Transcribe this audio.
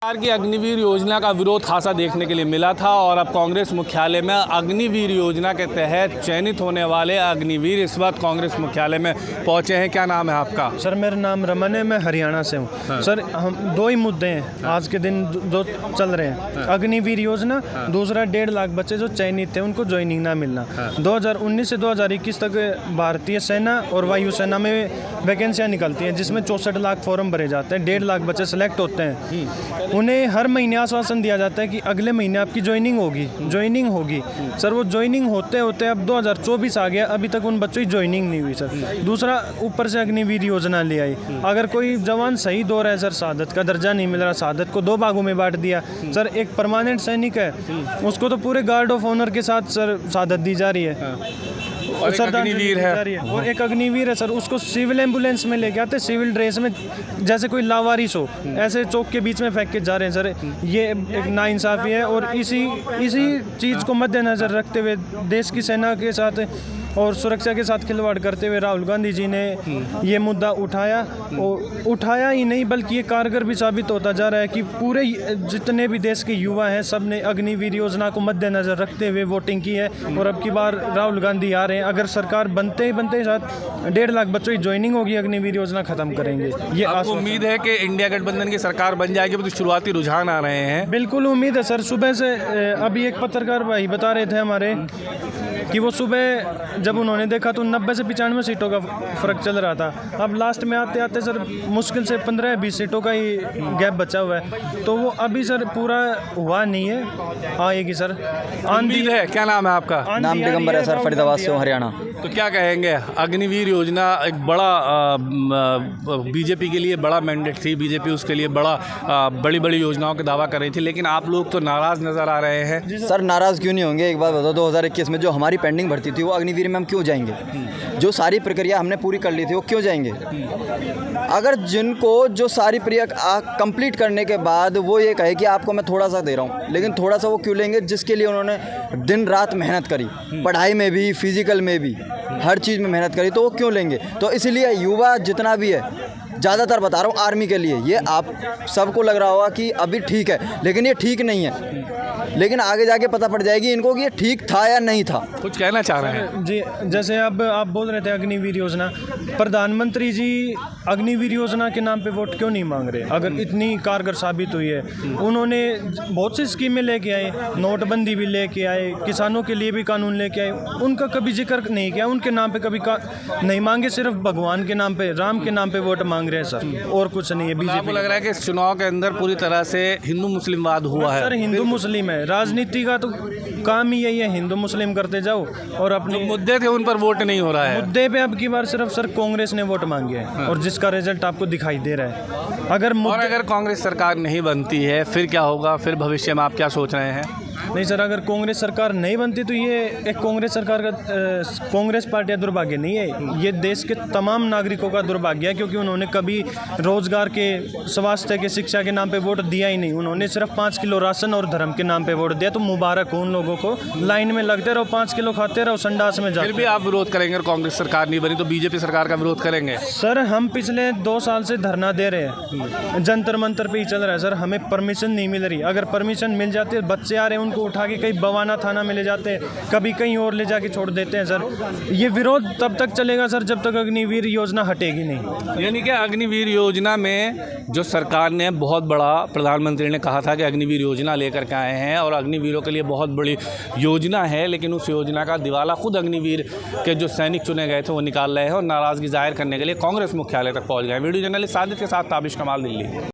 सरकार की अग्निवीर योजना का विरोध खासा देखने के लिए मिला था और अब कांग्रेस मुख्यालय में अग्निवीर योजना के तहत चयनित होने वाले अग्निवीर इस वक्त कांग्रेस मुख्यालय में पहुंचे हैं। क्या नाम है आपका? सर मेरा नाम रमन है, मैं हरियाणा से हूँ। हाँ। सर हम दो ही मुद्दे हैं आज के दिन जो चल रहे हैं। हाँ। अग्निवीर योजना, हाँ। दूसरा 1.5 लाख बच्चे जो चयनित थे उनको ज्वाइनिंग ना मिलना। हाँ। 2019 से 2021 तक भारतीय सेना और वायुसेना में वैकेंसियाँ निकलती हैं जिसमें 64 लाख फॉर्म भरे जाते हैं। 1.5 लाख बच्चे सेलेक्ट होते हैं। उन्हें हर महीने आश्वासन दिया जाता है कि अगले महीने आपकी ज्वाइनिंग होगी। सर वो ज्वाइनिंग होते होते अब 2024 आ गया, अभी तक उन बच्चों की ज्वाइनिंग नहीं हुई सर। दूसरा ऊपर से अग्निवीर योजना ले आई। अगर कोई जवान शहीद हो रहा है सर, शहादत का दर्जा नहीं मिल रहा, शहादत को 2 भागों में बांट दिया सर। एक परमानेंट सैनिक है, उसको तो पूरे गार्ड ऑफ ऑनर के साथ सर शहादत दी जा रही है। और एक अग्निवीर है और एक अग्निवीर है सर, उसको सिविल एम्बुलेंस में लेके आते, सिविल ड्रेस में जैसे कोई लावारिस हो, ऐसे चौक के बीच में फेंक के जा रहे हैं सर। ये एक नाइंसाफ़ी है और इसी चीज़ को मद्देनज़र रखते हुए देश की सेना के साथ और सुरक्षा के साथ खिलवाड़ करते हुए राहुल गांधी जी ने ये मुद्दा उठाया और उठाया ही नहीं बल्कि ये कारगर भी साबित होता जा रहा है कि पूरे जितने भी देश के युवा हैं सब ने अग्निवीर योजना को मद्देनज़र रखते हुए वोटिंग की है और अब की बार राहुल गांधी आ रहे हैं। अगर सरकार बनते ही साथ 1.5 लाख बच्चों की ज्वाइनिंग होगी, अग्निवीर योजना खत्म करेंगे। ये आपको उम्मीद है कि इंडिया गठबंधन की सरकार बन जाएगी? तो शुरुआती रुझान आ रहे हैं। बिल्कुल उम्मीद है सर। सुबह से अभी एक पत्रकार भाई बता रहे थे हमारे कि वो सुबह जब उन्होंने देखा तो 90 से 95 सीटों का फ़र्क चल रहा था। अब लास्ट में आते आते सर मुश्किल से 15-20 सीटों का ही गैप बचा हुआ है, तो वो अभी सर पूरा हुआ नहीं है, आएगी सर। उम्मीद है। क्या नाम है आपका? नाम दिगंबर है सर, फरीदाबाद से हूँ, हरियाणा। तो क्या कहेंगे? अग्निवीर योजना एक बड़ा बीजेपी के लिए बड़ा मैंडेट थी, बीजेपी उसके लिए बड़ी बड़ी योजनाओं का दावा कर रही थी, लेकिन आप लोग तो नाराज़ नज़र आ रहे हैं। सर नाराज़ क्यों नहीं होंगे? एक बात बताओ, 2021 में जो हमारी पेंडिंग भर्ती थी वो अग्निवीर में हम क्यों जाएंगे? जो सारी प्रक्रिया हमने पूरी कर ली थी वो क्यों जाएंगे? अगर जिनको जो सारी प्रक्रिया कंप्लीट करने के बाद वो ये कहे कि आपको मैं थोड़ा सा दे रहा हूँ, लेकिन थोड़ा सा वो क्यों लेंगे जिसके लिए उन्होंने दिन रात मेहनत करी, पढ़ाई में भी, फिजिकल में भी, हर चीज़ में मेहनत करी, तो वो क्यों लेंगे? तो इसलिए युवा जितना भी है, ज़्यादातर बता रहा हूँ आर्मी के लिए, ये आप सबको लग रहा होगा कि अभी ठीक है, लेकिन ये ठीक नहीं है। लेकिन आगे जाके पता पड़ जाएगी इनको कि ये ठीक था या नहीं था। कुछ कहना चाह रहे हैं जी? जैसे अब आप बोल रहे थे अग्निवीर योजना, प्रधानमंत्री जी अग्निवीर योजना के नाम पे वोट क्यों नहीं मांग रहे? अगर इतनी कारगर साबित हुई है, उन्होंने बहुत सी स्कीमें लेके आए, नोटबंदी भी लेके आए, किसानों के लिए भी कानून लेके आए, उनका कभी जिक्र नहीं किया, उनके नाम पे कभी नहीं मांगे, सिर्फ भगवान के नाम पे, राम के नाम पे वोट मांग रहे हैं सर, और कुछ नहीं है। बीजेपी आपको लग रहा है कि इस चुनाव के अंदर पूरी तरह से हिंदू मुस्लिम वाद हुआ है? सर हिंदू मुस्लिम है, राजनीति का तो काम ही यही है, हिंदू मुस्लिम करते जाओ और अपने मुद्दे थे उन पर वोट नहीं हो रहा है। मुद्दे पे अब की बार सिर्फ सर कांग्रेस ने वोट मांगे हैं और जिसका रिजल्ट आपको दिखाई दे रहा है। अगर कांग्रेस सरकार नहीं बनती है फिर क्या होगा? फिर भविष्य में आप क्या सोच रहे हैं? नहीं सर, अगर कांग्रेस सरकार नहीं बनती तो ये एक कांग्रेस सरकार का कांग्रेस पार्टी का दुर्भाग्य नहीं है, ये देश के तमाम नागरिकों का दुर्भाग्य है, क्योंकि उन्होंने कभी रोजगार के, स्वास्थ्य के, शिक्षा के नाम पे वोट दिया ही नहीं। उन्होंने सिर्फ 5 किलो राशन और धर्म के नाम पे वोट दिया। तो मुबारक हो उन लोगों को, लाइन में लगते रहो, 5 किलो खाते रहो, संडास में जाओ। फिर भी आप विरोध करेंगे? और कांग्रेस सरकार नहीं बनी तो बीजेपी सरकार का विरोध करेंगे? सर हम पिछले 2 साल से धरना दे रहे हैं, जंतर मंतर पे ही चल रहा है सर, हमें परमिशन नहीं मिल रही। अगर परमिशन मिल जाती है, बच्चे आ रहे हैं उनको उठा के कहीं बवाना थाना में ले जाते हैं, कभी कहीं और ले जाके छोड़ देते हैं सर। ये विरोध तब तक चलेगा सर जब तक अग्निवीर योजना हटेगी नहीं। यानी कि अग्निवीर योजना में जो सरकार ने बहुत बड़ा, प्रधानमंत्री ने कहा था कि अग्निवीर योजना लेकर के आए हैं और अग्निवीरों के लिए बहुत बड़ी योजना है, लेकिन उस योजना का दिवाला खुद अग्निवीर के जो सैनिक चुने गए थे वो निकाल रहे हैं और नाराज़गी जाहिर करने के लिए कांग्रेस मुख्यालय तक पहुँच गए। वीडियो जर्नलिस्ट साजिद के साथ ताबिश कमाल, दिल्ली।